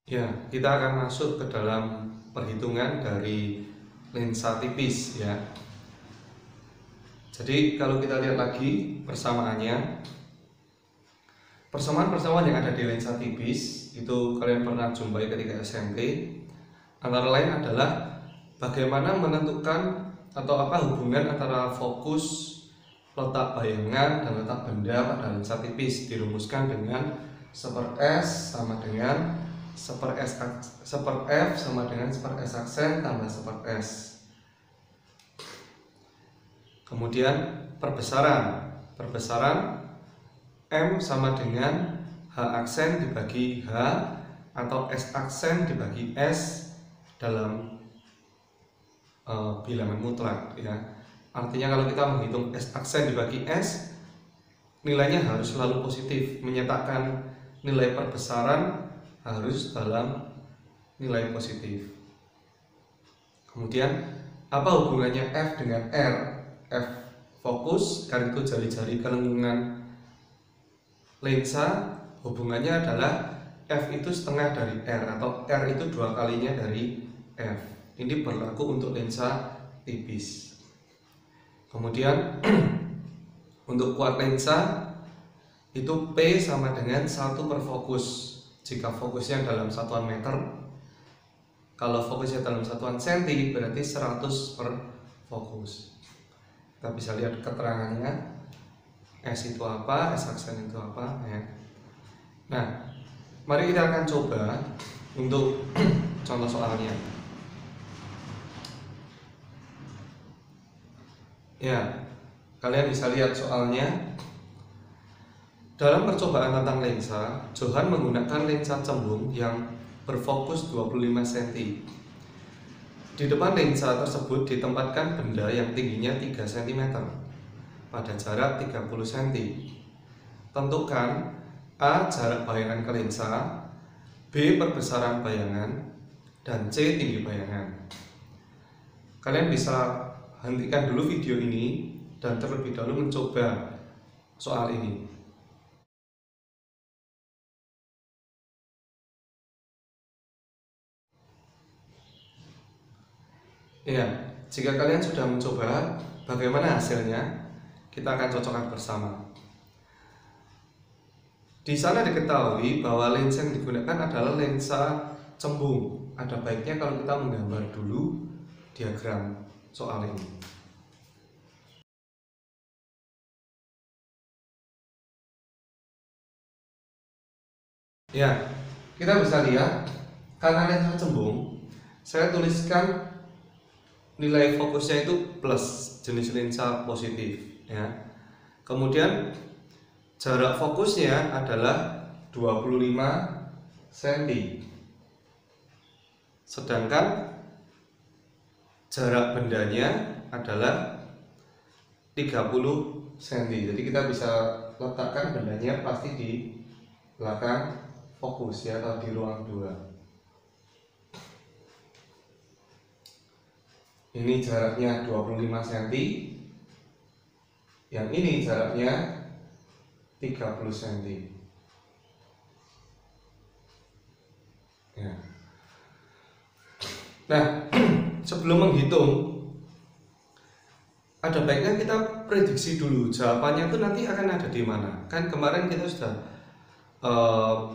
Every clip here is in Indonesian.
Ya, kita akan masuk ke dalam perhitungan dari lensa tipis ya. Jadi kalau kita lihat lagi persamaannya, persamaan-persamaan yang ada di lensa tipis itu kalian pernah jumpai ketika SMP. Antara lain adalah bagaimana menentukan atau apa hubungan antara fokus, letak bayangan dan letak benda pada lensa tipis dirumuskan dengan 1/S sama dengan 1/F sama dengan 1/S aksen tambah 1/S. Kemudian perbesaran M sama dengan H aksen dibagi H atau S aksen dibagi S dalam bilangan mutlak ya. Artinya kalau kita menghitung S aksen dibagi S, nilainya harus selalu positif, menyatakan nilai perbesaran harus dalam nilai positif. Kemudian apa hubungannya F dengan R? F fokus, R itu jari-jari kelengkungan lensa, hubungannya adalah F itu setengah dari R atau R itu 2 kalinya dari F. Ini berlaku untuk lensa tipis. Kemudian untuk kuat lensa itu P sama dengan 1 per fokus jika fokusnya dalam satuan meter. Kalau fokusnya dalam satuan senti berarti 100 per fokus. Kita bisa lihat keterangannya, S itu apa, S aksen itu apa ya. Nah, mari kita akan coba untuk contoh soalnya. Ya, kalian bisa lihat soalnya. Dalam percobaan tentang lensa, Johan menggunakan lensa cembung yang berfokus 25 cm. Di depan lensa tersebut ditempatkan benda yang tingginya 3 cm pada jarak 30 cm. Tentukan A. jarak bayangan ke lensa, B. perbesaran bayangan, dan C. tinggi bayangan. Kalian bisa hentikan dulu video ini dan terlebih dahulu mencoba soal ini. Ya, jika kalian sudah mencoba, bagaimana hasilnya? Kita akan cocokkan bersama. Di sana diketahui bahwa lensa yang digunakan adalah lensa cembung. Ada baiknya kalau kita menggambar dulu diagram soal ini. Ya, kita bisa lihat karena lensa cembung, saya tuliskan nilai fokusnya itu plus, jenis lensa positif ya. Kemudian jarak fokusnya adalah 25 cm. Sedangkan jarak bendanya adalah 30 cm. Jadi kita bisa letakkan bendanya pasti di belakang fokus ya, atau di ruang 2. Ini jaraknya 25 cm. Yang ini jaraknya 30 cm. Ya. Nah, sebelum menghitung, ada baiknya kita prediksi dulu jawabannya itu nanti akan ada di mana. Kan kemarin kita sudah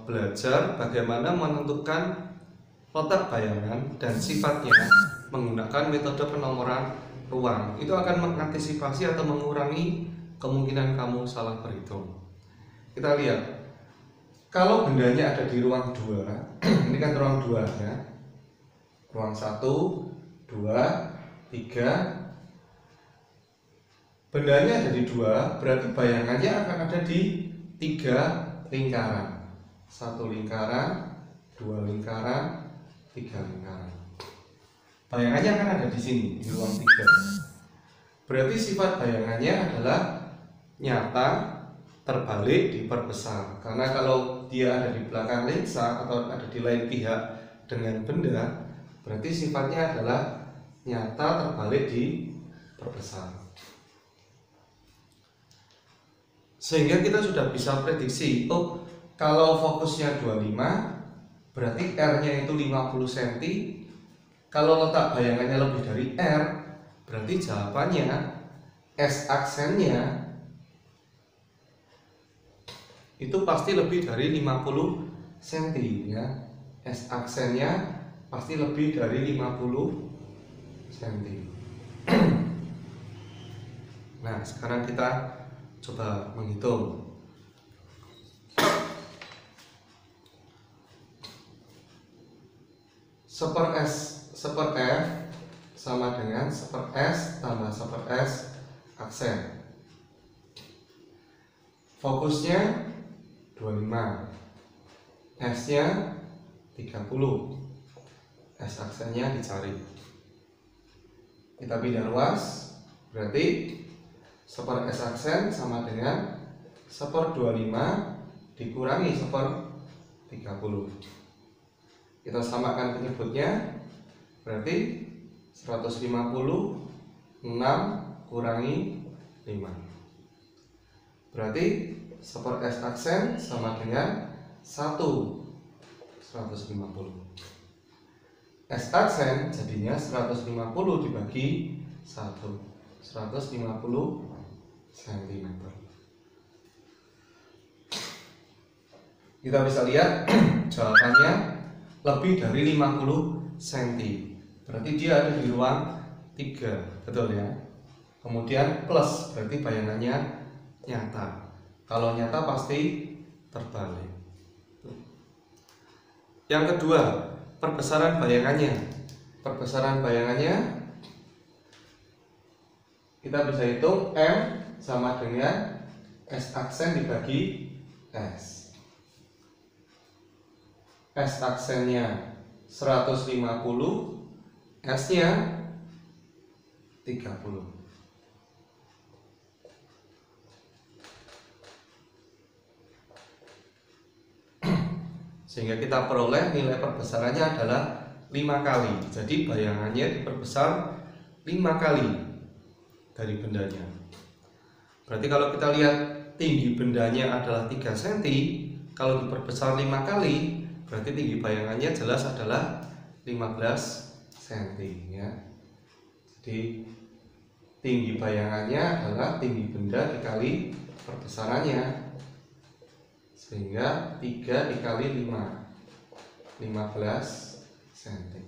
belajar bagaimana menentukan letak bayangan dan sifatnya menggunakan metode penomoran ruang. Itu akan mengantisipasi atau mengurangi kemungkinan kamu salah berhitung. Kita lihat, kalau bendanya ada di ruang 2, ini kan ruang 2 ya, ruang 1, 2, 3, bendanya ada di 2, berarti bayangannya akan ada di 3 lingkaran. 1 lingkaran, 2 lingkaran, 3 lingkaran. Bayangannya akan ada di sini, di ruang 3. Berarti sifat bayangannya adalah nyata, terbalik, diperbesar. Karena kalau dia ada di belakang lensa atau ada di lain pihak dengan benda, berarti sifatnya adalah nyata, terbalik, diperbesar. Sehingga kita sudah bisa prediksi, oh kalau fokusnya 25, berarti R-nya itu 50 cm. Kalau letak bayangannya lebih dari R, berarti jawabannya S aksennya itu pasti lebih dari 50 cm ya. S aksennya pasti lebih dari 50 cm. Nah, sekarang kita coba menghitung. Seper F sama dengan seper S tambah seper S aksen. Fokusnya 25, S-nya 30, S aksennya dicari. Kita pindah luas, berarti seper S aksen sama dengan seper 25 dikurangi seper 30. Kita samakan penyebutnya, berarti 156 kurangi 5. Berarti seper S aksen sama dengan 150. S aksen jadinya 150 dibagi 1, 150 cm. Kita bisa lihat jawabannya lebih dari 50 cm. Berarti dia ada di ruang 3, betul ya? Kemudian plus, berarti bayangannya nyata. Kalau nyata pasti terbalik. Yang kedua, perbesaran bayangannya. Perbesaran bayangannya kita bisa hitung M sama dengan S aksen dibagi S. S aksennya 150, S-nya 30. Sehingga kita peroleh nilai perbesarannya adalah 5 kali. Jadi bayangannya diperbesar 5 kali dari bendanya. Berarti kalau kita lihat tinggi bendanya adalah 3 cm, kalau diperbesar 5 kali, berarti tinggi bayangannya jelas adalah 15 cm ya. Jadi tinggi bayangannya adalah tinggi benda dikali perbesarannya, sehingga 3 dikali 5, 15 cm.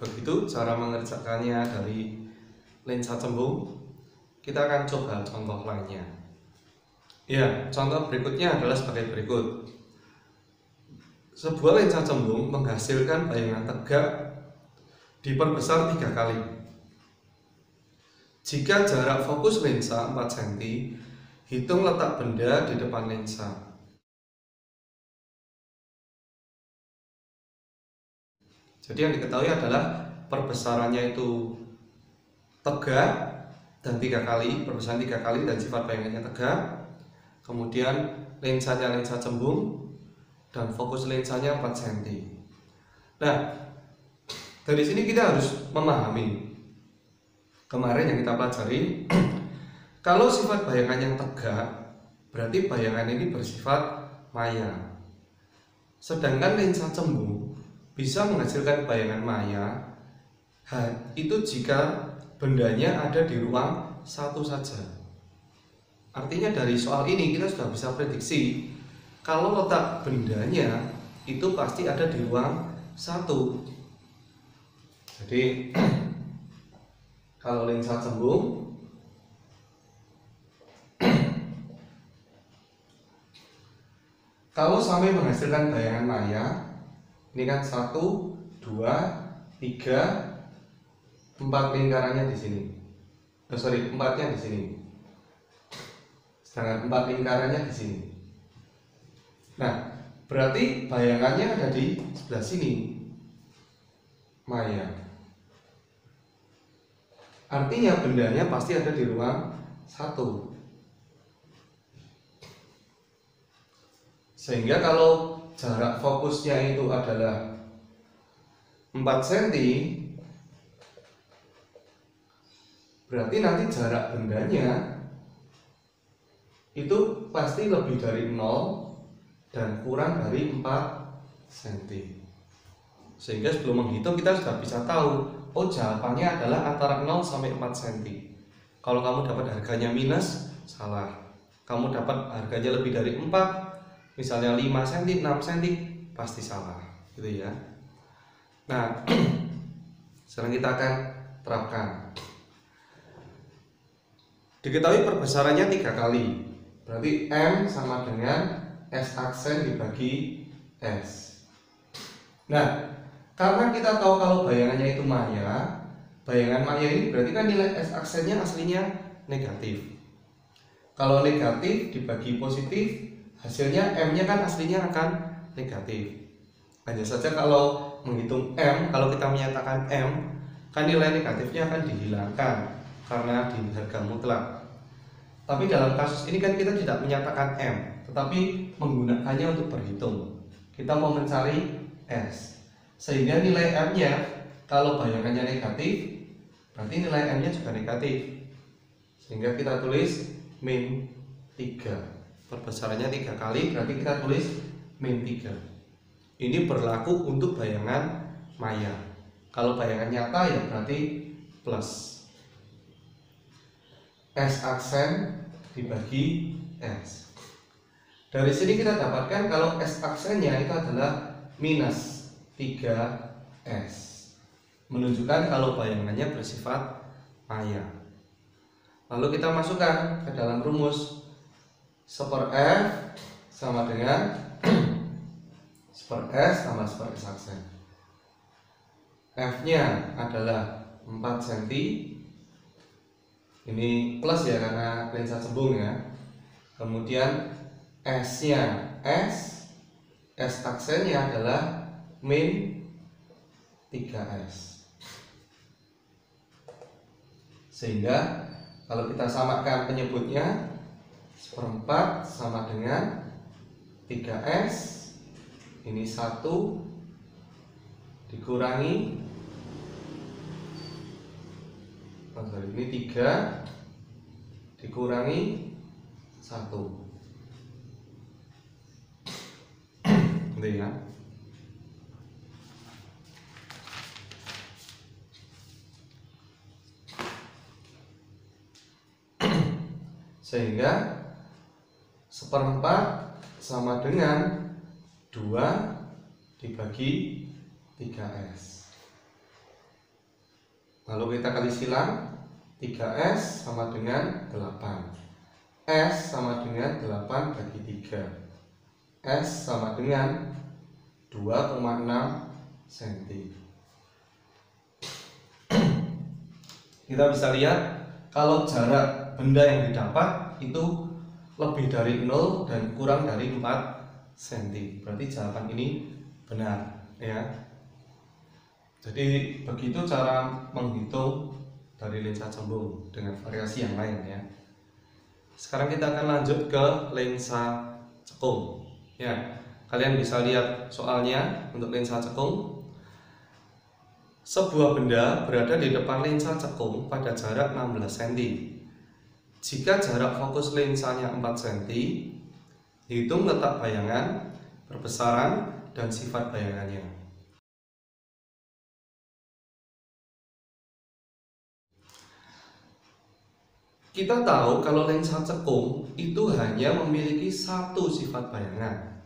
Begitu cara mengerjakannya dari lensa cembung. Kita akan coba contoh lainnya. Ya, contoh berikutnya adalah sebagai berikut. Sebuah lensa cembung menghasilkan bayangan tegak diperbesar 3 kali. Jika jarak fokus lensa 4 cm, hitung letak benda di depan lensa. Jadi yang diketahui adalah perbesarannya itu tegak dan 3 kali, perbesaran 3 kali dan sifat bayangannya tegak. Kemudian lensanya lensa cembung dan fokus lensanya 4 cm. Nah, dari sini kita harus memahami kemarin yang kita pelajari. Kalau sifat bayangan yang tegak, berarti bayangan ini bersifat maya. Sedangkan lensa cembung bisa menghasilkan bayangan maya itu jika bendanya ada di ruang satu saja. Artinya dari soal ini kita sudah bisa prediksi kalau letak bendanya itu pasti ada di ruang 1. Jadi kalau lensa cembung kalau sampai menghasilkan bayangan maya, ini kan 1, 2, 3, 4 lingkarannya di sini. Sorry, 4-nya di sini. Sedangkan 4 lingkarannya di sini. Nah, berarti bayangannya ada di sebelah sini, maya. Artinya bendanya pasti ada di ruang 1. Sehingga kalau jarak fokusnya itu adalah 4 cm, berarti nanti jarak bendanya itu pasti lebih dari 0 dan kurang dari 4 cm. Sehingga sebelum menghitung kita sudah bisa tahu, oh jawabannya adalah antara 0 sampai 4 cm. Kalau kamu dapat harganya minus, salah. Kamu dapat harganya lebih dari 4, misalnya 5 cm, 6 cm, pasti salah, gitu ya. Nah, sekarang kita akan terapkan. Diketahui perbesarannya 3 kali, berarti M sama dengan S aksen dibagi S. Nah, karena kita tahu kalau bayangannya itu maya, bayangan maya ini berarti kan nilai S aksennya aslinya negatif. Kalau negatif dibagi positif, hasilnya M-nya kan aslinya akan negatif. Hanya saja kalau menghitung M, kalau kita menyatakan M, kan nilai negatifnya akan dihilangkan karena di harga mutlak. Tapi dalam kasus ini kan kita tidak menyatakan M, tetapi menggunakannya untuk berhitung. Kita mau mencari S, sehingga nilai M-nya kalau bayangannya negatif, berarti nilai M-nya juga negatif. Sehingga kita tulis min 3. Perbesarannya 3 kali, berarti kita tulis min 3. Ini berlaku untuk bayangan maya. Kalau bayangan nyata ya berarti plus. S aksen dibagi S. Dari sini kita dapatkan kalau S aksennya itu adalah minus 3S, menunjukkan kalau bayangannya bersifat maya. Lalu kita masukkan ke dalam rumus 1/F sama dengan 1/S tambah 1/S aksen. F-nya adalah 4 cm. Ini plus ya karena lensa cembung ya. Kemudian S-nya S aksennya adalah min 3S. Sehingga kalau kita samakan penyebutnya, 1/4 sama dengan 3S. Ini 1 dikurangi, ini 3 dikurangi 1. Gitu ya. Sehingga 1/4 sama dengan 2 dibagi 3S. Lalu kita kali silang, 3S sama dengan 8. S sama dengan 8 bagi 3. S sama dengan 2,6 cm. Kita bisa lihat kalau jarak benda yang didapat itu lebih dari 0 dan kurang dari 4 cm. Berarti jawaban ini benar ya. Jadi begitu cara menghitung dari lensa cembung dengan variasi yang lain ya. Sekarang kita akan lanjut ke lensa cekung ya. Kalian bisa lihat soalnya untuk lensa cekung. Sebuah benda berada di depan lensa cekung pada jarak 16 cm. Jika jarak fokus lensanya 4 cm, hitung letak bayangan, perbesaran, dan sifat bayangannya. Kita tahu kalau lensa cekung itu hanya memiliki satu sifat bayangan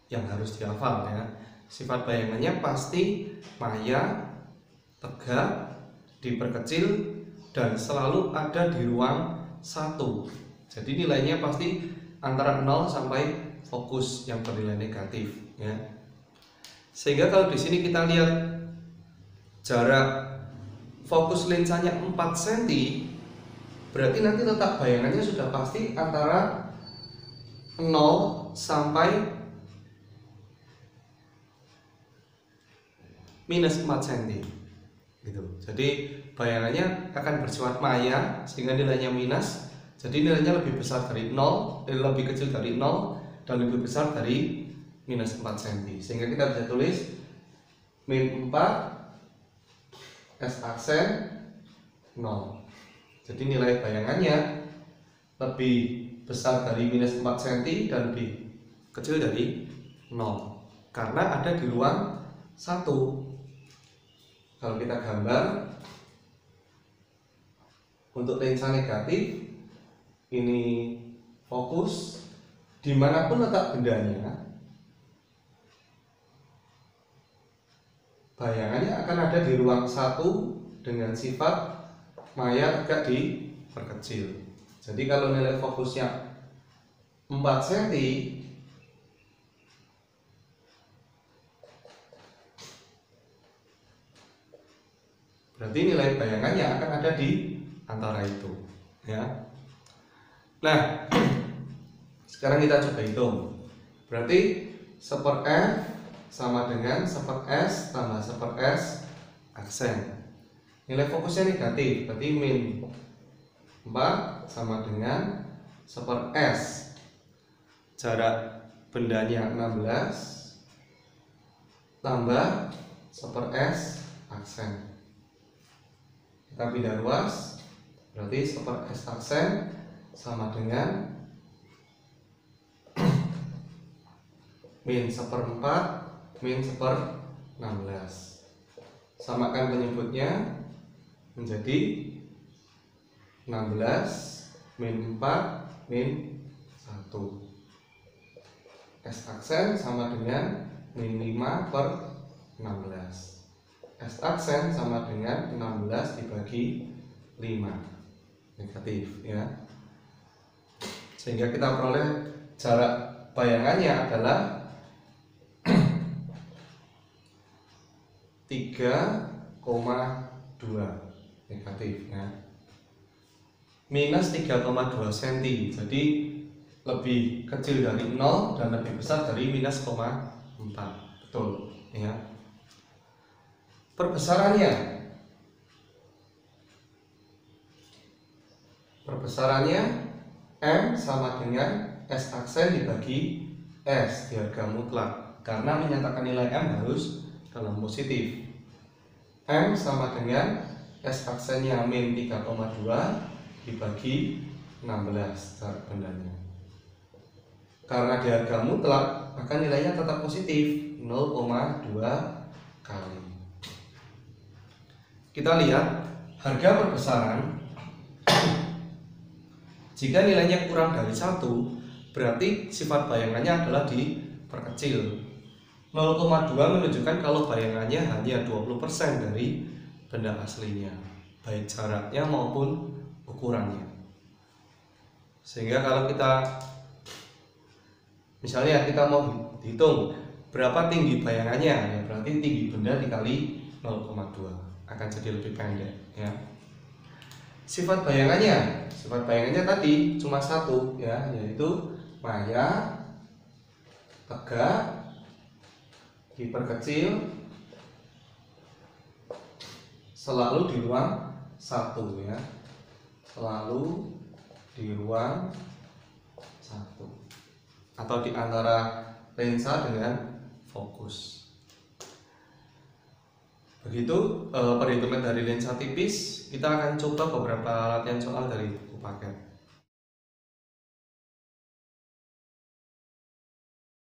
yang harus dihafal ya. Sifat bayangannya pasti maya, tegak, diperkecil, dan selalu ada di ruang 1. Jadi nilainya pasti antara 0 sampai fokus yang bernilai negatif ya. Sehingga kalau di sini kita lihat jarak fokus lensanya 4 cm, berarti nanti letak bayangannya sudah pasti antara 0 sampai minus 4 cm gitu. Jadi bayangannya akan bersifat maya sehingga nilainya minus. Jadi nilainya lebih besar dari 0, lebih kecil dari 0 dan lebih besar dari minus 4 cm. Sehingga kita bisa tulis min 4 S aksen 0. Jadi nilai bayangannya lebih besar dari minus 4 cm dan lebih kecil dari 0 karena ada di ruang 1. Kalau kita gambar untuk lensa negatif, ini fokus, dimanapun letak bendanya, bayangannya akan ada di ruang 1 dengan sifat maya agak diperkecil. Jadi kalau nilai fokusnya 4 cm, berarti nilai bayangannya akan ada di antara itu, ya. Nah, sekarang kita coba hitung. Berarti 1/f sama dengan 1/s tambah 1/s aksen. Nilai fokusnya negatif, berarti min 4 sama dengan 1/s. Jarak bendanya 16 tambah 1/s aksen. Kita pindah ruas, berarti 1/s aksen sama dengan min 1/4 min 1/16. Samakan penyebutnya menjadi 16 min 4 min 1. S aksen sama dengan min 5/16. S aksen sama dengan 16 dibagi 5, negatif, ya. Sehingga kita peroleh jarak bayangannya adalah 3,2, negatif, ya. Minus 3,2 cm, jadi lebih kecil dari 0 dan lebih besar dari minus 0,4. Betul, ya. Perbesarannya M sama dengan S aksen dibagi S di harga mutlak, karena menyatakan nilai M harus dalam positif. M sama dengan S aksennya min 3,2 dibagi 16 jarak bendanya. Karena di harga mutlak, maka nilainya tetap positif, 0,2 kali. Kita lihat harga perbesaran. Jika nilainya kurang dari 1, berarti sifat bayangannya adalah diperkecil. 0,2 menunjukkan kalau bayangannya hanya 20% dari benda aslinya, baik jaraknya maupun ukurannya. Sehingga kalau kita misalnya kita mau hitung berapa tinggi bayangannya, ya berarti tinggi benda dikali 0,2 akan jadi lebih pendek, ya. Sifat bayangannya tadi cuma satu, ya, yaitu maya, tegak, diperkecil, selalu di ruang 1, ya, selalu di ruang 1 atau di antara lensa dengan fokus. Begitu perhitungan dari lensa tipis. Kita akan coba beberapa latihan soal dari buku paket.